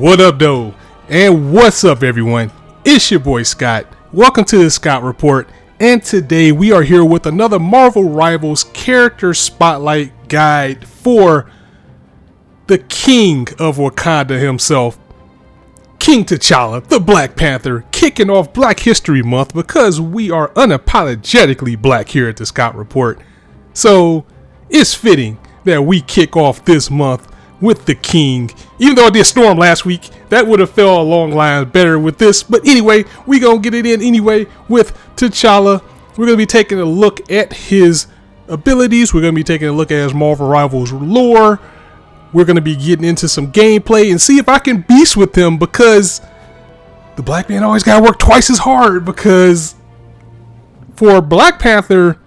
What up, though? And what's up, everyone? It's your boy Scott. Welcome to the Scott Report. And today we are here with another Marvel Rivals character spotlight guide for the King of Wakanda himself, King T'Challa, the Black Panther, kicking off Black History Month because we are unapologetically black here at the Scott Report. So it's fitting that we kick off this month with the King. Even though I did Storm last week, that would have fell along lines better with this. But anyway, we gonna get it in anyway with T'Challa. We're gonna be taking a look at his abilities. We're gonna be taking a look at his Marvel Rivals lore. We're gonna be getting into some gameplay and see if I can beast with him, because the black man always gotta work twice as hard, because for Black Panther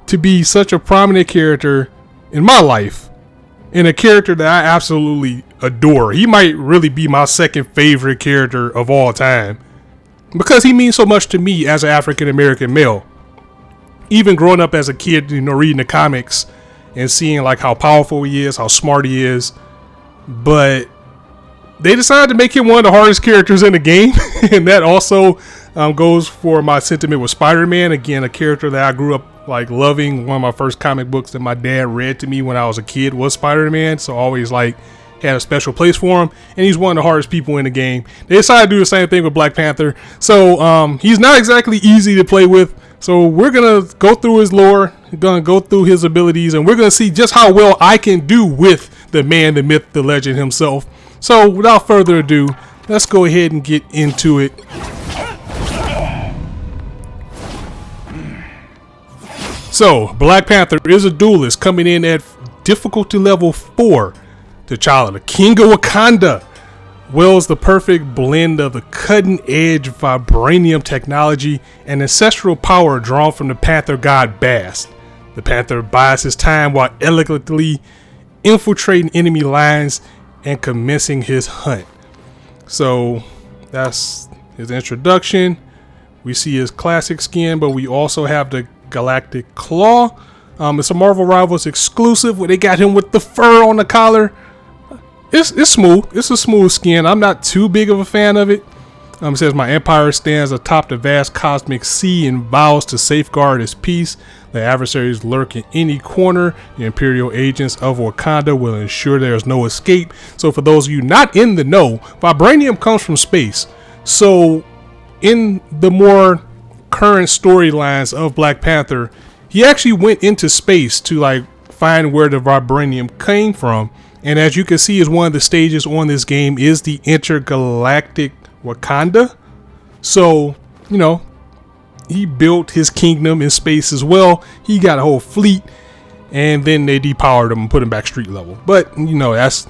to be such a prominent character in my life, and a character that I absolutely adore. He might really be my second favorite character of all time, because he means so much to me as an African American male. Even growing up as a kid, reading the comics and seeing like how powerful he is, how smart he is. But they decided to make him one of the hardest characters in the game. And that also goes for my sentiment with Spider-Man. Again, a character that I grew up like loving. One of my first comic books that my dad read to me when I was a kid was Spider-Man, so I always like had a special place for him, and he's one of the hardest people in the game. They decided to do the same thing with Black Panther, so he's not exactly easy to play with. So we're gonna go through his lore, gonna go through his abilities, and we're gonna see just how well I can do with the man, the myth, the legend himself. So without further ado, let's go ahead and get into it. So, Black Panther is a duelist coming in at difficulty level 4. T'Challa, the King of Wakanda, wields the perfect blend of the cutting-edge vibranium technology and ancestral power drawn from the Panther god Bast. The Panther buys his time while elegantly infiltrating enemy lines and commencing his hunt. So, that's his introduction. We see his classic skin, but we also have the Galactic Claw. It's a Marvel Rivals exclusive where they got him with the fur on the collar. It's smooth. It's a smooth skin. I'm not too big of a fan of it. It says, my empire stands atop the vast cosmic sea and vows to safeguard its peace. The adversaries lurk in any corner. The Imperial agents of Wakanda will ensure there is no escape. So for those of you not in the know, vibranium comes from space. So in the more current storylines of Black Panther, he actually went into space to like find where the vibranium came from. And as you can see, is one of the stages on this game is the intergalactic Wakanda. So, he built his kingdom in space as well. He got a whole fleet, and then they depowered him and put him back street level. But that's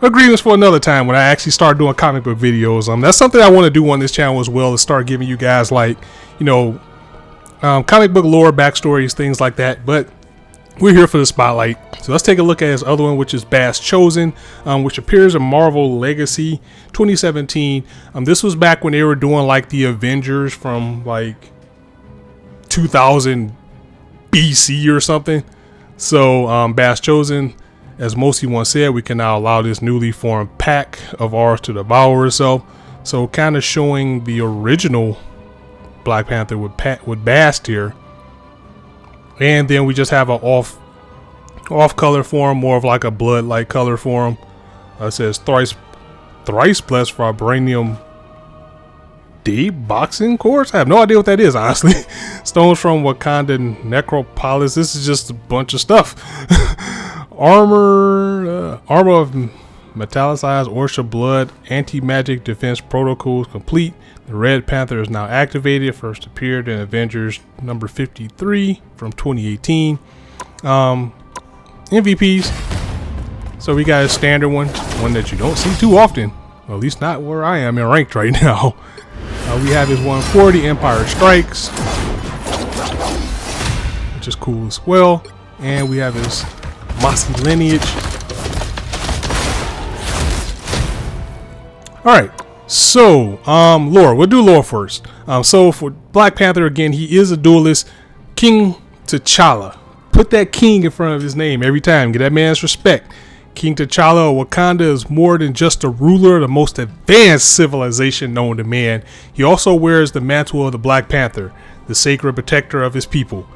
agreements for another time when I actually start doing comic book videos. That's something I want to do on this channel as well, to start giving you guys like, comic book lore, backstories, things like that. But we're here for the spotlight. So let's take a look at his other one, which is Bast Chosen, which appears in Marvel Legacy 2017. This was back when they were doing like the Avengers from like 2000 BC or something. So Bast Chosen, as Mosi once said, we can now allow this newly formed pack of ours to devour itself. So kind of showing the original Black Panther with Bast here. And then we just have an off color for him, more of like a blood-like color for him. It says thrice blessed vibranium boxing course. I have no idea what that is, honestly. Stones from Wakanda necropolis. This is just a bunch of stuff. Armor of metallicized Orsha blood, anti-magic defense protocols complete. The Red Panther is now activated. First appeared in Avengers number 53 from 2018. MVPs. So we got a standard one that you don't see too often. Well, at least not where I am in ranked right now. We have his 140 Empire Strikes, which is cool as well. And we have his Mossy lineage. Alright, so lore. We'll do lore first. So for Black Panther, again, he is a duelist. King T'Challa. Put that king in front of his name every time. Get that man's respect. King T'Challa of Wakanda is more than just a ruler of the most advanced civilization known to man. He also wears the mantle of the Black Panther, the sacred protector of his people.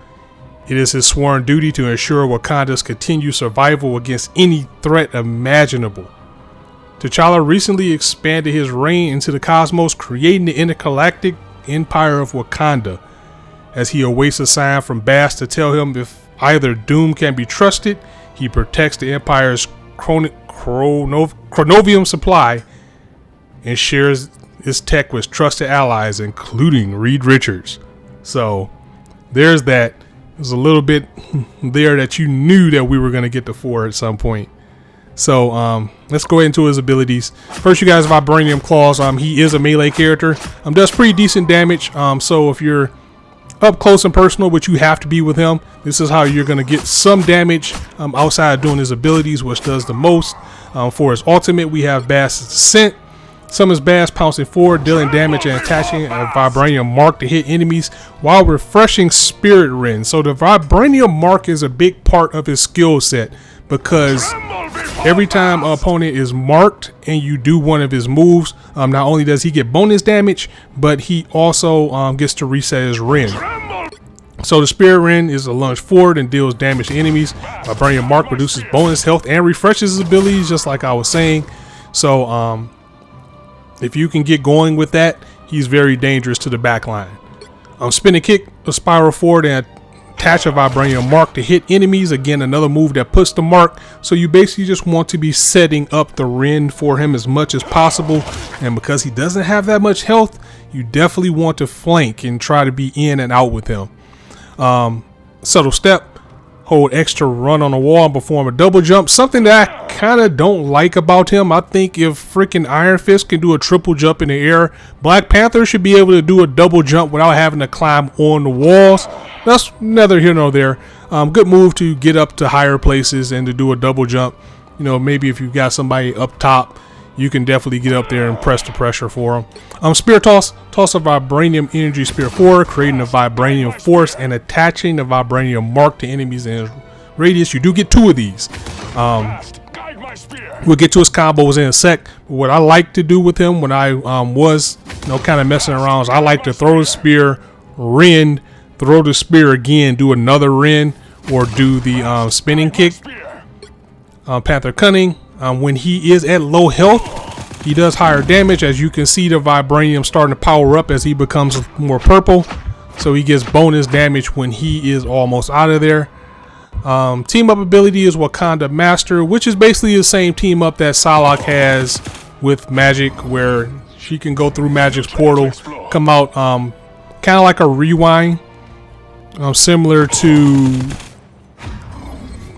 It is his sworn duty to ensure Wakanda's continued survival against any threat imaginable. T'Challa recently expanded his reign into the cosmos, creating the intergalactic empire of Wakanda. As he awaits a sign from Bast to tell him if either Doom can be trusted, he protects the empire's chronovium supply and shares its tech with trusted allies, including Reed Richards. So there's that. There's a little bit there that you knew that we were going to get to 4 at some point. So let's go into his abilities. First, you guys, Vibranium Claws. He is a melee character. Does pretty decent damage. So if you're up close and personal, which you have to be with him, this is how you're going to get some damage outside of doing his abilities, which does the most. For his ultimate, we have Bast's Descent. Summons Bast, pouncing forward, dealing damage and attaching a Vibranium Mark to hit enemies while refreshing Spirit Rend. So the Vibranium Mark is a big part of his skill set, because every time an opponent is marked and you do one of his moves, not only does he get bonus damage, but he also gets to reset his Rend. So the Spirit Rend is a lunge forward and deals damage to enemies. Vibranium Mark reduces bonus health and refreshes his abilities, just like I was saying. So if you can get going with that, he's very dangerous to the back line. Spinning Kick, a spiral forward and attach a Vibranium Mark to hit enemies. Again, another move that puts the mark. So you basically just want to be setting up the Rend for him as much as possible. And because he doesn't have that much health, you definitely want to flank and try to be in and out with him. Subtle Step, hold extra run on the wall and perform a double jump. Something that I kind of don't like about him. I think if freaking Iron Fist can do a triple jump in the air, Black Panther should be able to do a double jump without having to climb on the walls. That's neither here nor there. Good move to get up to higher places and to do a double jump. You know, maybe if you've got somebody up top, you can definitely get up there and press the pressure for them. Spear Toss, toss a Vibranium Energy Spear forward, creating a Vibranium Force and attaching the Vibranium Mark to enemies in radius. You do get 2 of these. We'll get to his combos in a sec. What I like to do with him when I was kind of messing around is I like to throw the spear, Rend, throw the spear again, do another Rend, or do the spinning kick. Panther Cunning. When he is at low health, he does higher damage. As you can see, the Vibranium starting to power up as he becomes more purple. So he gets bonus damage when he is almost out of there. Team up ability is Wakanda Master, which is basically the same team up that Psylocke has with Magic, where she can go through Magic's portal, come out kind of like a rewind, similar to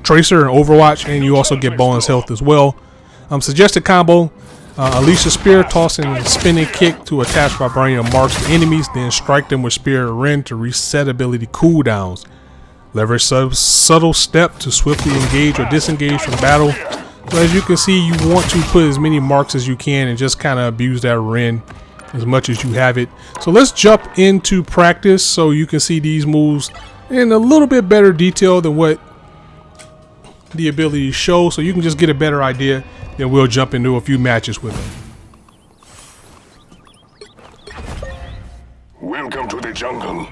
Tracer and Overwatch, and you also get bonus health as well. Suggested combo, Alicia Spear, tossing a spinning kick to attach Vibranium Marks to enemies, then strike them with Spear or Rend to reset ability cooldowns. Leverage subtle step to swiftly engage or disengage from battle. So as you can see, you want to put as many marks as you can and just kind of abuse that Rend as much as you have it. So let's jump into practice so you can see these moves in a little bit better detail than what the ability shows, so you can just get a better idea. Then we'll jump into a few matches with him. Welcome to the jungle.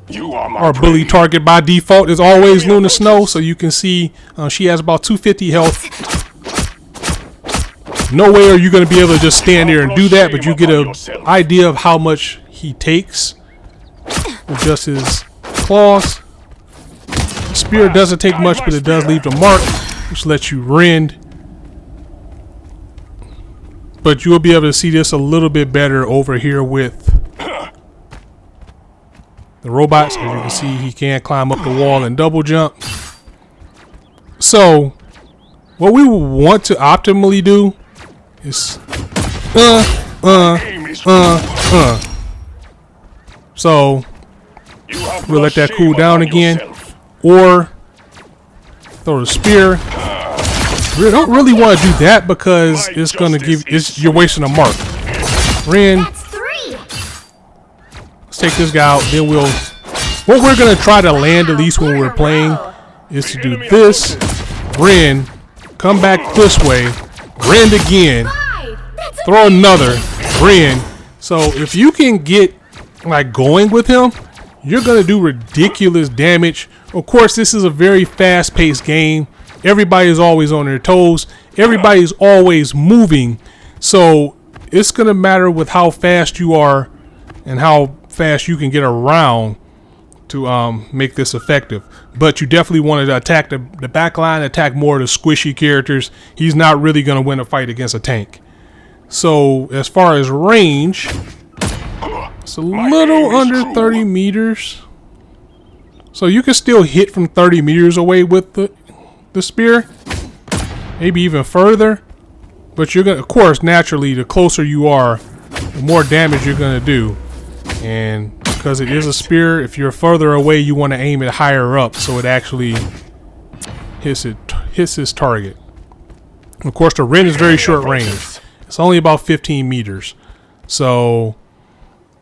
You are my Our bully target by default is always Luna Snow, so you can see she has about 250 health. No way are you going to be able to just stand there and do that, but you get an idea of how much he takes with just his claws. Spear doesn't take much, but it does leave the mark, which lets you Rend. But you'll be able to see this a little bit better over here with the robots. As you can see, he can climb up the wall and double jump. So what we want to optimally do is so we'll let that cool down again. Or throw the spear. We don't really want to do that because it's gonna give you're wasting a mark. Rend. Let's take this guy out. Then what we're gonna try to land at least when we're playing is to do this. Rend, come back this way, rend again, throw another, rend. So if you can get like going with him, you're gonna do ridiculous damage. Of course, this is a very fast-paced game. Everybody is always on their toes. Everybody's always moving. So it's gonna matter with how fast you are and how fast you can get around to make this effective. But you definitely want to attack the back line, attack more of the squishy characters. He's not really going to win a fight against a tank. So as far as range, it's a little under 30 meters. So you can still hit from 30 meters away with the spear. Maybe even further. But you're going to, of course, naturally, the closer you are, the more damage you're going to do. And because it is a spear, if you're further away, you want to aim it higher up so it actually hits its target. Of course, the rend is very short range. It's only about 15 meters. So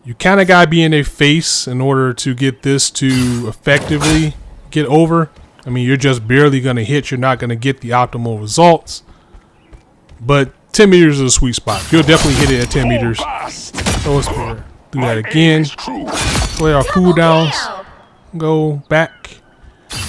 you kind of got to be in their face in order to get this to effectively get over. I mean, you're just barely going to hit. You're not going to get the optimal results. But 10 meters is a sweet spot. You'll definitely hit it at 10 meters. So let's do that again. Play our cooldowns. Go back.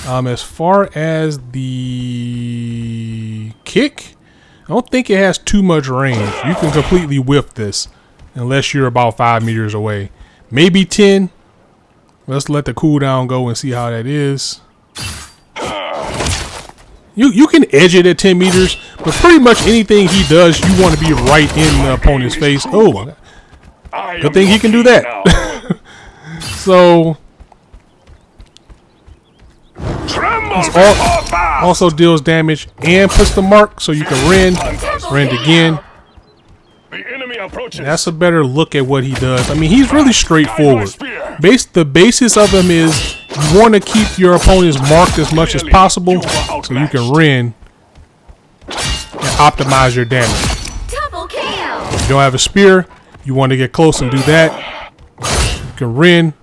As far as the kick, I don't think it has too much range. You can completely whiff this unless you're about 5 meters away. Maybe 10. Let's let the cooldown go and see how that is. You can edge it at 10 meters, but pretty much anything he does, you want to be right in the opponent's face. Oh, good thing he can do that. So, also deals damage and puts the mark, so you can rend again. And that's a better look at what he does. I mean, he's really straightforward. The basis of him is you want to keep your opponents marked as much as possible, so you can rend and optimize your damage. If you don't have a spear, you want to get close and do that. You can rend.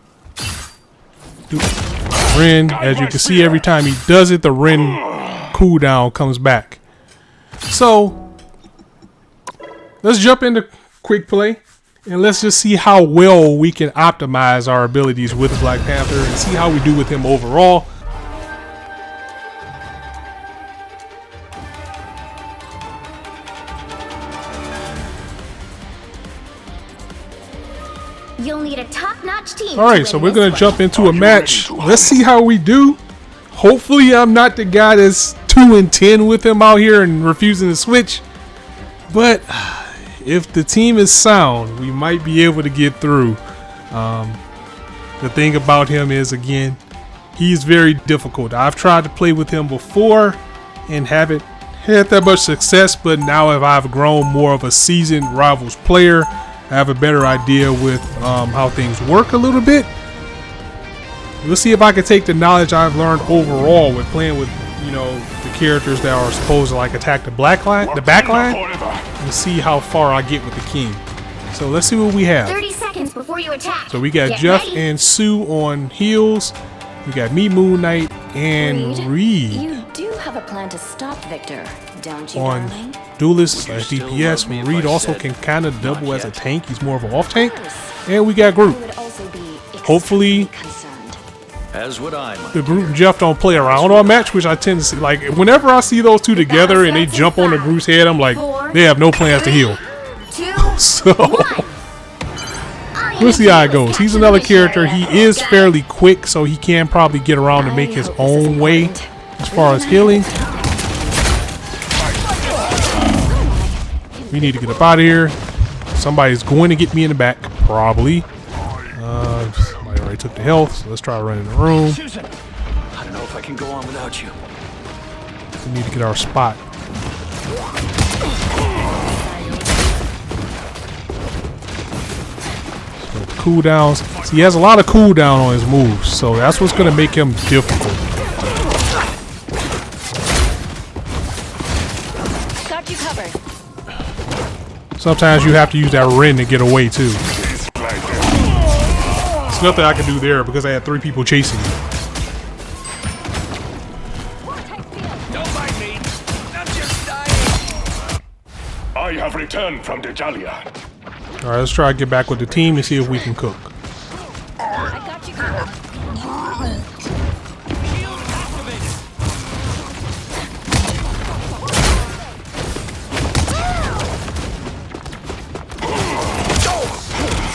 As you can see, every time he does it, the rend cooldown comes back. So let's jump into quick play and let's just see how well we can optimize our abilities with Black Panther and see how we do with him overall. You'll need a top-notch team. All right, so we're gonna jump into a match. Let's see how we do. Hopefully, I'm not the guy that's 2-10 with him out here and refusing to switch. But if the team is sound, we might be able to get through. The thing about him is, again, he's very difficult. I've tried to play with him before and haven't had that much success. But now, if I've grown more of a seasoned Rivals player, I have a better idea with how things work a little bit. Let's see if I can take the knowledge I've learned overall with playing with, you know, the characters that are supposed to like attack the back line, and see how far I get with the king. So let's see what we have. 30 seconds before you attack. So we got Jeff and Sue on heals. We got me, Moon Knight, and Reed. You do have a plan to stop Victor, don't you, on darling? Duelist DPS. Reed also can kind of double as a tank. He's more of an off tank. And we got Groot. Hopefully, as would I. the Groot and Jeff don't play around on match, which I tend to see. Like, whenever I see those two together and they jump on the Groot's head, I'm like, they have no plans to heal. So, we'll see how it goes. He's another character. He is fairly quick, so he can probably get around and make his own way as far as healing. We need to get up out of here. Somebody's going to get me in the back, probably. Somebody already took the health, so let's try running the room. Susan, I don't know if I can go on without you. We need to get our spot. So cooldowns. See, he has a lot of cooldown on his moves, so that's what's going to make him difficult. Got you covered. Sometimes you have to use that rend to get away too. There's nothing I can do there because I had 3 people chasing me. Don't mind me. I'm just I have returned from Dejalia. All right, let's try to get back with the team and see if we can cook. I got you covered.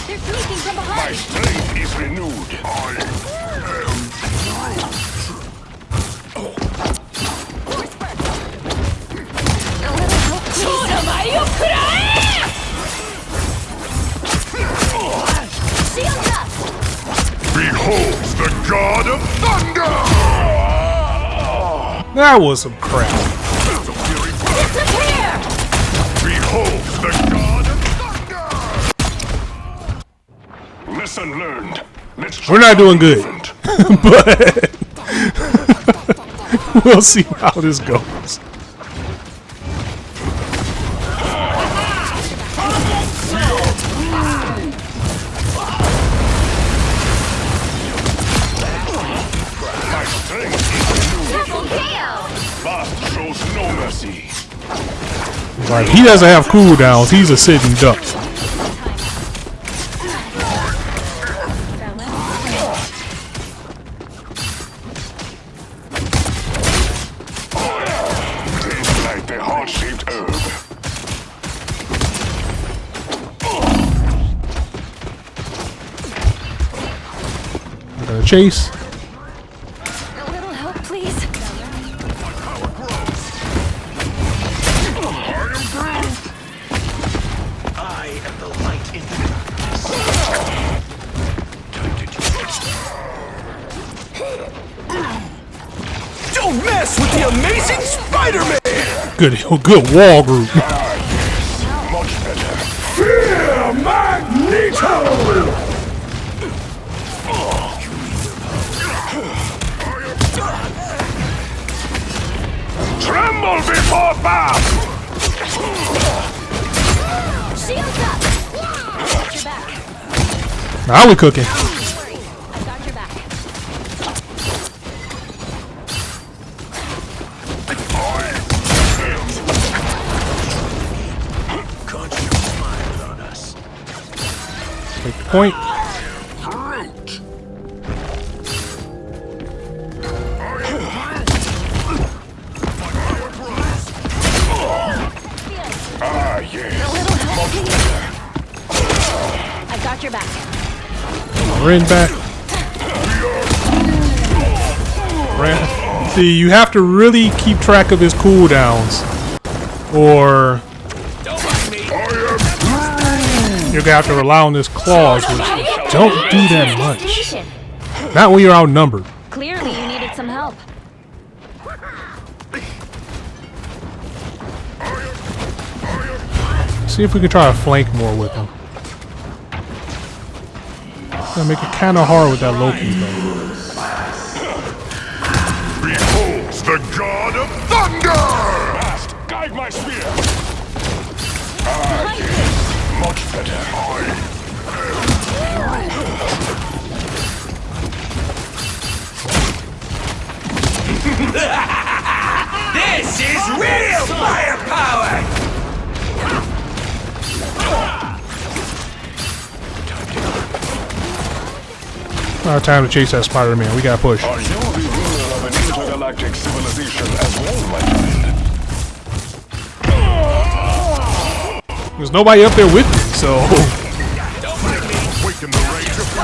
They're sneaking from My behind. strength is renewed. Shields up. Behold the god of thunder! That was some crap. Disappear. Behold the god of thunder! Lesson learned. Let's try We're not doing good. different. But we'll see how this goes. My strength is renewed. Triple KO! Fast shows no mercy. Like, he doesn't have cooldowns. He's a sitting duck. Tastes like the heart-shaped herb. We're gonna chase. A little help, please. I am the light in the darkness. Don't mess with the amazing Spider-Man! Good wall group. Much better. Fear Magneto! Tremble before Bath! Shields up. Got your back. Now we cooking. Don't worry. I got your back. Conscience smiled on us. Take the point. Fruit! Ah, yes. A little help, please. I got your back. Rin back. Ran. See, you have to really keep track of his cooldowns, or you're gonna have to rely on his claws, which don't do that much. Destination. Not when you're outnumbered. Clearly, you needed some help. See if we can try to flank more with him. Gonna make it kind of hard with that Loki though. Behold the god of thunder! Fast, guide my spear! Ah, yes. Much better. This is real firepower! Time to chase that Spider-Man. We gotta push. Are you the ruler of an intergalactic civilization as well, my friend? There's nobody up there with me, so Waken the rage of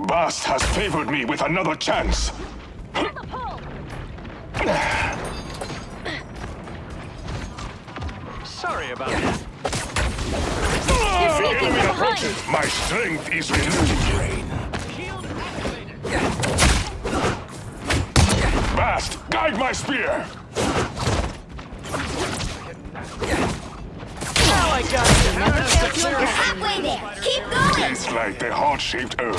Bast has favored me with another chance. Sorry about that. Sneaking from behind. My strength is renewed. Bast, guide my spear! Now I got you. You're halfway there. Keep going. Tastes like the heart-shaped herb.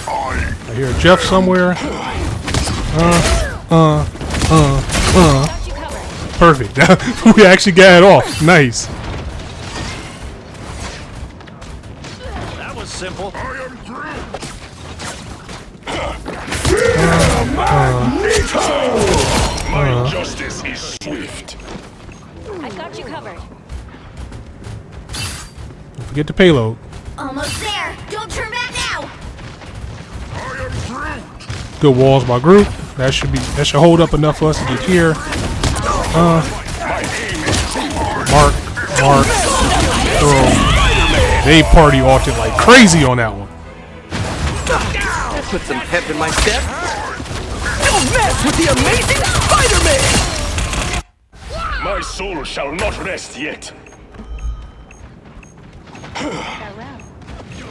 I I hear Jeff somewhere. Got you covered. Perfect. We actually got it off. Nice. That was simple. am through. My justice is swift. I've got you covered. Don't forget the payload. Almost there. Don't turn back now. I am Groot. Good walls by Groot. That should hold up enough for us to get here. Mark, throw. They party ulted like crazy on that one. That put some pep in my step. Don't mess with the amazing Spider-Man! My soul shall not rest yet.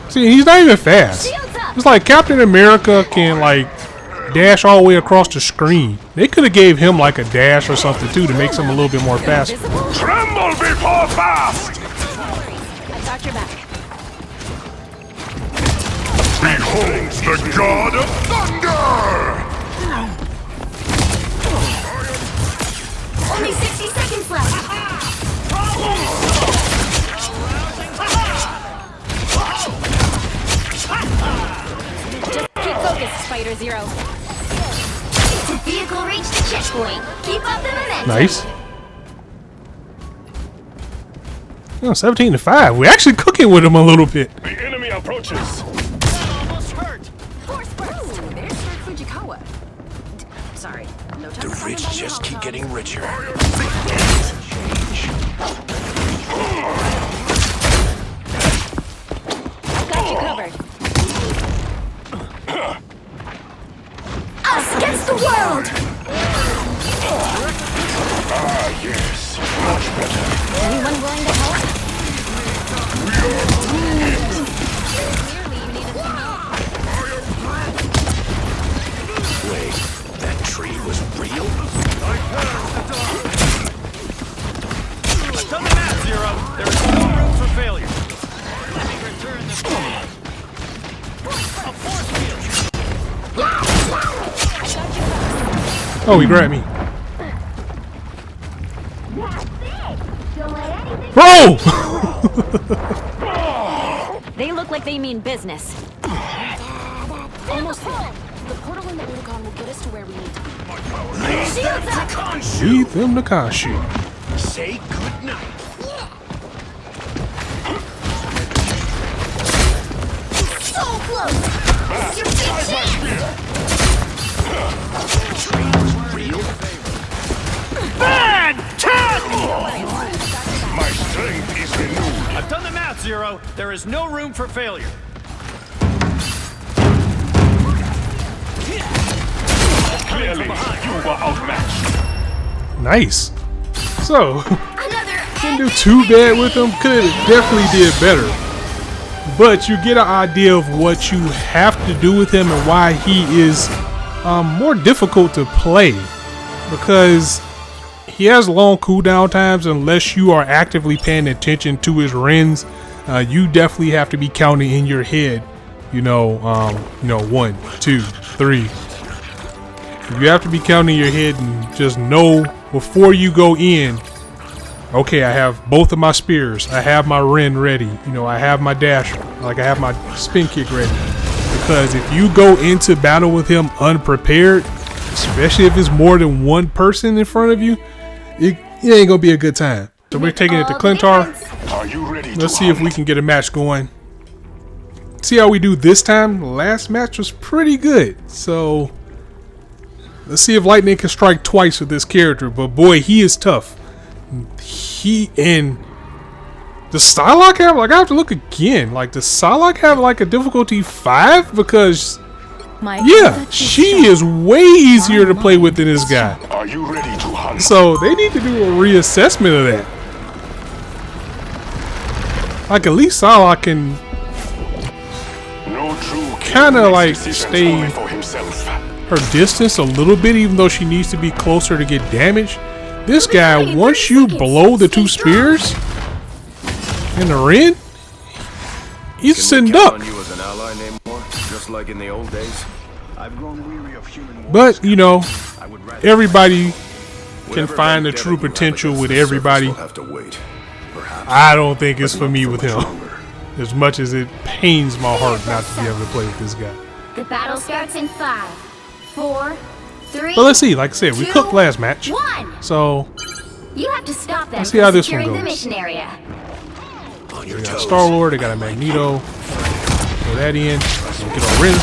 See, he's not even fast. It's like Captain America can like dash all the way across the screen. They could have gave him like a dash or something too to make him a little bit more fast. Tremble before fast! I've got your back. Behold the God of Thunder! Only 60 seconds left. Just keep focused, Spider Zero. The vehicle reached the checkpoint. Keep up the momentum. Nice. Oh, 17-5. We're actually cooking with him a little bit. The enemy approaches. Almost hurt. Force burst. There's Fujikawa. Sorry, no time. The rich just keep getting richer. I've got you covered. Us against the world. Ah, yes. Much better. Anyone willing to help? Clearly, you needed some help. Wait, that tree was real? I've done the math, Zero. There is no room for failure. Let me return the a force field. Oh, he grabbed me. Bro! They look like they mean business. Almost there. The portal in the Unicon will get us to where we need to be. Shields up. Lead them to Khonshu. Say goodnight. So close. This is your big chance. Real? My strength is renewed. I've done the math, Zero. There is no room for failure. Clearly, you were outmatched. Nice. So, Another didn't do too bad with him. Could have definitely did better. But you get an idea of what you have to do with him and why he is more difficult to play. Because he has long cooldown times unless you are actively paying attention to his rends. You definitely have to be counting in your head. 1, 2, 3. You have to be counting in your head and just know before you go in. Okay, I have both of my spears. I have my rend ready. I have my dash. Like I have my spin kick ready. Because if you go into battle with him unprepared, especially if it's more than one person in front of you, it ain't gonna be a good time. So we're taking it to Clintar. Are you ready to Let's see if we can get a match going. See how we do this time. The last match was pretty good. So let's see if Lightning can strike twice with this character. But boy, he is tough. He and the Psylocke have I have to look again. Like the Psylocke have like a difficulty 5 because she is way easier to play with than this guy. Are you ready to hunt? So they need to do a reassessment of that. Like at least Psylocke can No true kind of like decisions stay only for himself. her distance a little bit, even though she needs to be closer to get damage. This guy, once you blow the 2 spears in the ring, he's sitting Count up. on you as an ally, Namor, just like in the old days. I've grown weary of human war. But I would rather everybody can whatever find the vendetta true you have potential against with the everybody. surface will have to wait. Perhaps, I don't think it's but for not me with much him. longer. As much as it pains my heart not to be able to play with this guy. The battle starts in 5, 4, 3. But let's see. Like I said, we 2, cooked last match, 1. so You have to stop them Let's see how from this one securing the goes. mission area. On your they got toes. Star-Lord. They got a Magneto. Throw that in. We'll get our Ren.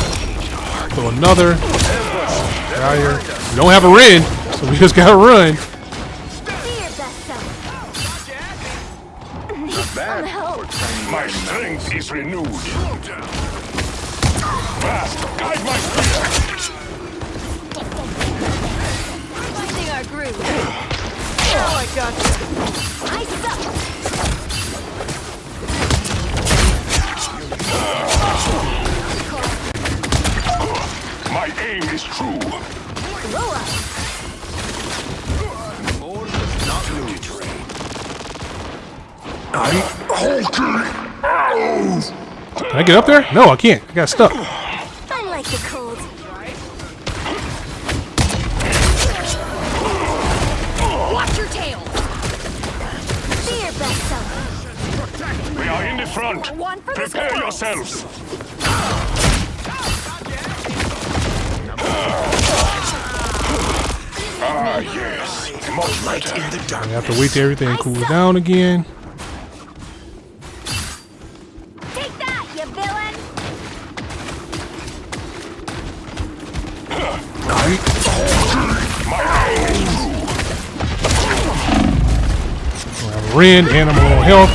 Throw another. Get out here. We don't have a Ren, so we just gotta run. Be your best self. Bad. My strength is renewed. Fast, guide my spear. Finding our groove. Oh, I got you. I suck. My aim is true. Blow up. More does not lose. I'm hulking. Can I get up there? No, I can't. I got stuck. I like the cold. Watch your tail. Be your best self. We are in the front. One for the Prepare squirrels. yourselves. Ah, yes. Much better. In the dark. I have to wait till everything cools down again. Take that, you villain. I have a Ren and I'm low on health.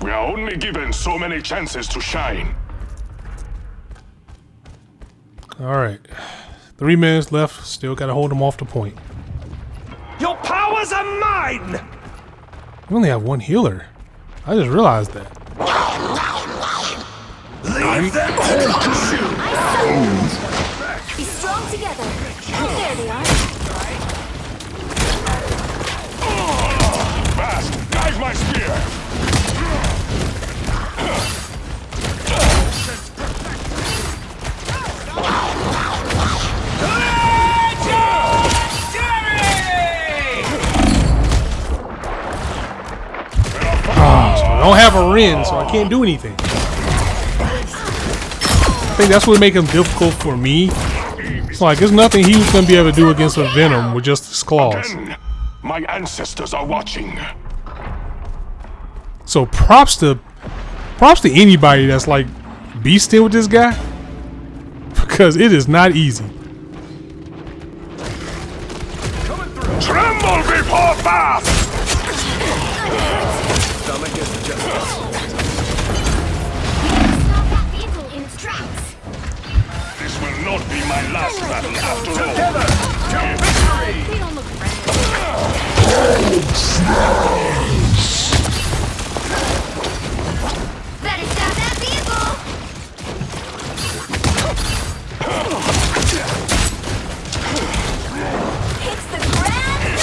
We are only given so many chances to shine. All right. 3 minutes left. Still got to hold them off the point. Your powers are mine! We only have one healer. I just realized that. Leave them Be strong together. There they are. Fast, guide my spear. I don't have a Ren, so I can't do anything. I think that's what makes him difficult for me. It's like there's nothing he was gonna be able to do against a Venom with just his claws. Again, my ancestors are watching. So props to anybody that's like beasting with this guy, because it is not easy. Tremble before Bath! stomach is justice. Stop that vehicle in its tracks. This will not be my last battle after all. Together to victory! They don't look friendly. Better stop that vehicle. Hits the ground and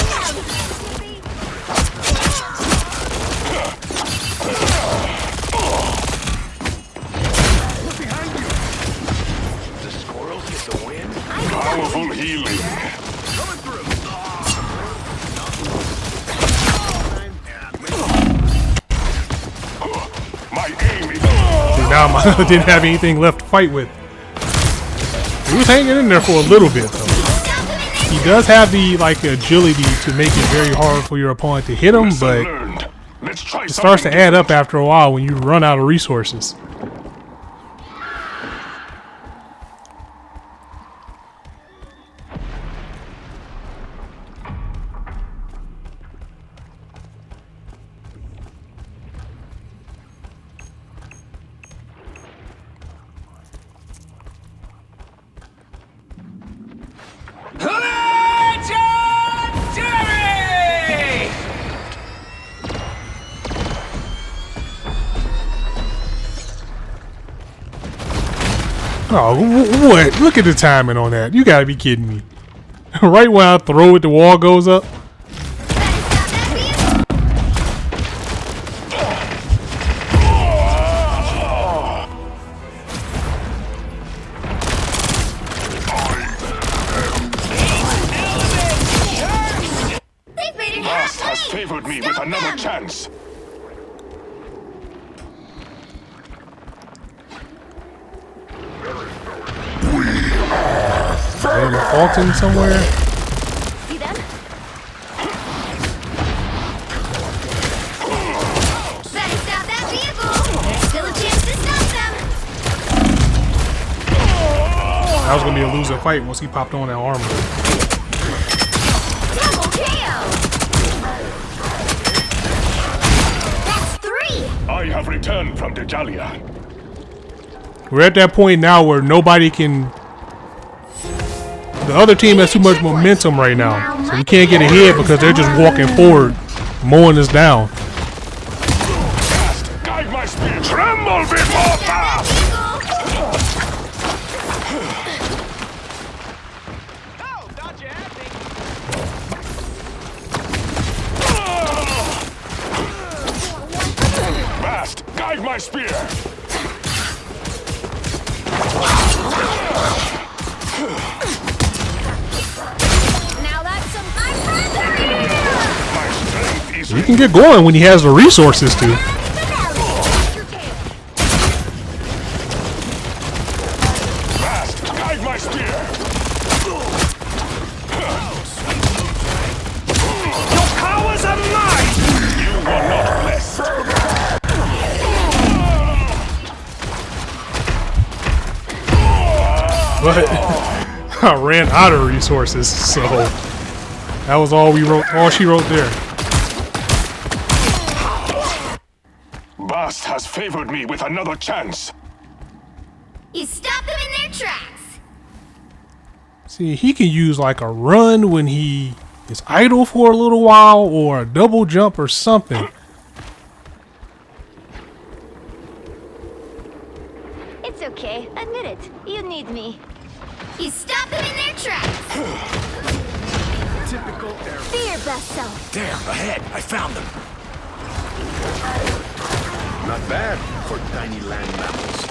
The squirrels get the win. Powerful healing. Coming through. My aim is... Now I didn't have anything left to fight with. He was hanging in there for a little bit though. He does have the like agility to make it very hard for your opponent to hit him, Lesson but learned. Let's try it starts to add up after a while when you run out of resources. Oh, what? Look at the timing on that. You gotta be kidding me. Right when I throw it, the wall goes up. They've made it Fast has halfway. favored me with another chance. Damn, Alton somewhere. See them? Better stop that vehicle. There's still a chance to stop them. That was gonna be a losing fight once he popped on that armor. Double KO. That's 3. I have returned from Dejalia. We're at that point now where nobody can. The other team has too much momentum right now, so we can't get ahead because they're just walking forward, mowing us down. Guide my spear. Tremble before fire. Oh, thought you had me. Fast. Guide my spear. Now that's some my brother. My strength is You can get going when he has the resources to. fast. Guide my spear. Your powers are mine! You are not blessed. But I ran out of resources, so that was all we wrote. All she wrote there. Bast has favored me with another chance. You stop them in their tracks. See, he can use like a run when he is idle for a little while, or a double jump or something. It's okay. Admit it. You need me. You stop them in their tracks. Typical air. Be your best self. There, ahead. I found them. Not bad for tiny land mammals.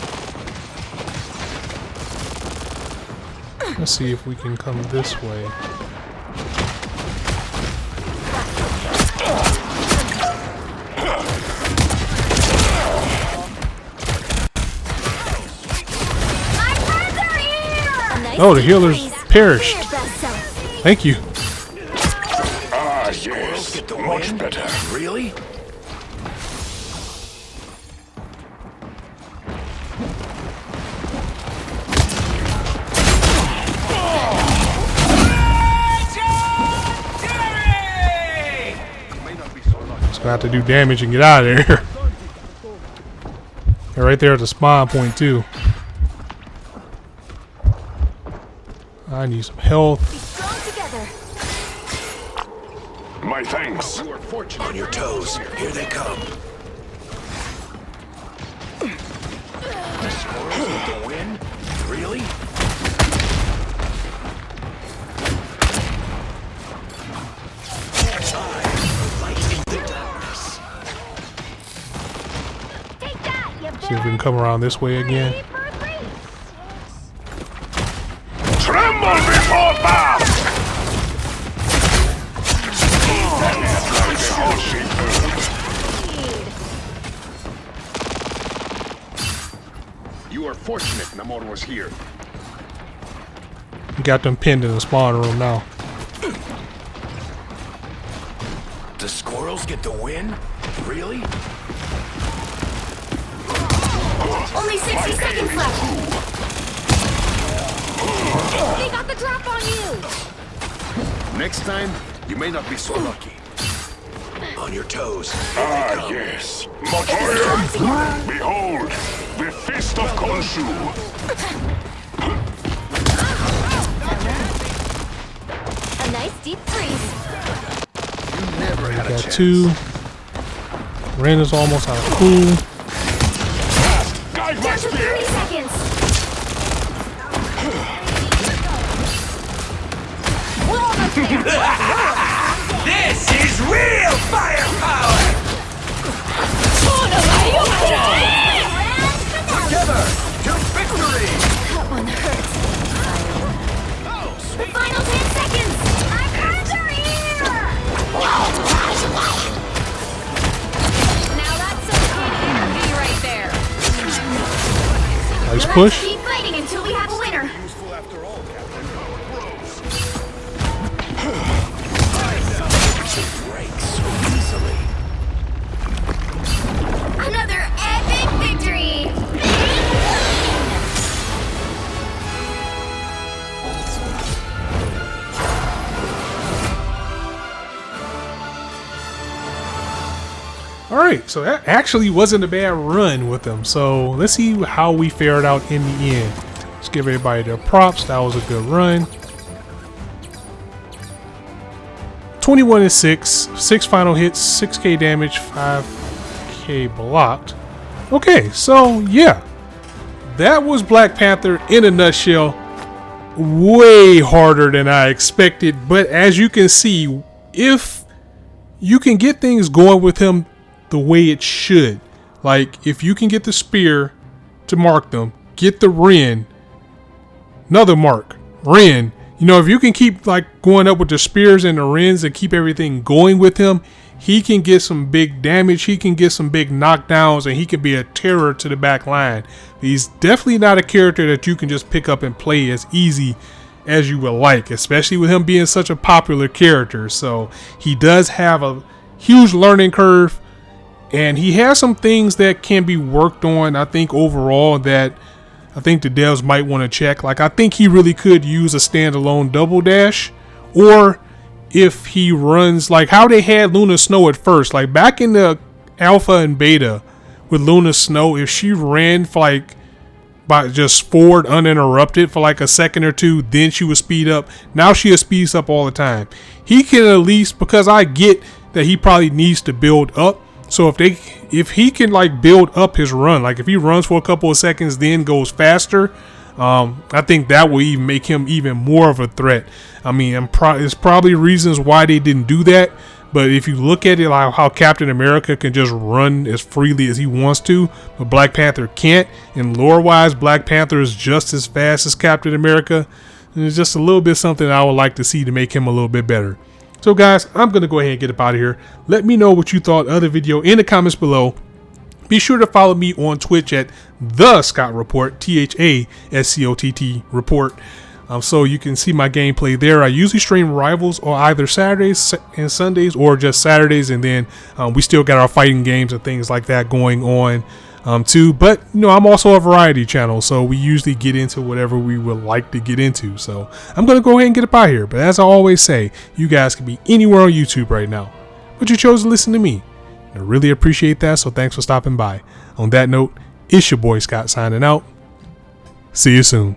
Let's see if we can come this way. My brother here. Nice Oh, the healer's freeze. perished. Be your best self. Thank you. Ah, yes. Get the Much wind? better. Really? Just gonna have to do damage and get out of there. They're right there at the spawn point too. I need some health. Be strong together. My thanks. You are fortunate. On your toes. Here they come. The squirrels with the wind? Really? Take that, you See if we can come around this way again. ready for a race. Tremble before Bast! You are fortunate Namor was here. We got them pinned in the spawn room now. The squirrels get the win? Really? Only 60 seconds left. They got the drop on you. Next time, you may not be so lucky. On your toes. Ah, yes. Much better. Behold, the fist of Khonshu. A nice deep freeze. You never had a Got chance. two. Ren is almost out of cool. Guide my Down to spear. 30 seconds. We're almost there. This is real firepower! Together to victory! That one hurts. The final 10 seconds. My cards are here. push. Keep fighting until we have a winner. Useful after all, Captain. Break so easily. Another epic victory. Alright, so that actually wasn't a bad run with them. So let's see how we fared out in the end. Let's give everybody their props. That was a good run. 21-6, 6 final hits, 6k damage, 5k blocked. Okay, so yeah, that was Black Panther in a nutshell. Way harder than I expected, but as you can see, if you can get things going with him the way it should, like if you can get the spear to mark them, get the Ren, another mark, Ren. You know, if you can keep like going up with the spears and the Rens and keep everything going with him, he can get some big damage, he can get some big knockdowns, and he can be a terror to the back line. He's definitely not a character that you can just pick up and play as easy as you would like, especially with him being such a popular character. So he does have a huge learning curve, and he has some things that can be worked on, I think, overall, that I think the devs might want to check. Like, I think he really could use a standalone double dash, or if he runs like how they had Luna Snow at first, like back in the alpha and beta with Luna Snow, if she ran for like by just forward uninterrupted for like a second or two, then she would speed up. Now she speeds up all the time. He can at least, because I get that he probably needs to build up. So if he can like build up his run, like if he runs for a couple of seconds then goes faster, I think that will even make him even more of a threat. I mean, there's probably reasons why they didn't do that, but if you look at it like how Captain America can just run as freely as he wants to, but Black Panther can't, and lore-wise, Black Panther is just as fast as Captain America, and it's just a little bit something I would like to see to make him a little bit better. So guys, I'm going to go ahead and get up out of here. Let me know what you thought of the video in the comments below. Be sure to follow me on Twitch at The Scott Report, THASCOTT Report, so you can see my gameplay there. I usually stream Rivals on either Saturdays and Sundays, or just Saturdays, and then we still got our fighting games and things like that going on too. But you know, I'm also a variety channel, so we usually get into whatever we would like to get into. So I'm gonna go ahead and get up out of here. But as I always say, you guys can be anywhere on YouTube right now, but you chose to listen to me. I really appreciate that, so thanks for stopping by. On that note, it's your boy Scott signing out. See you soon.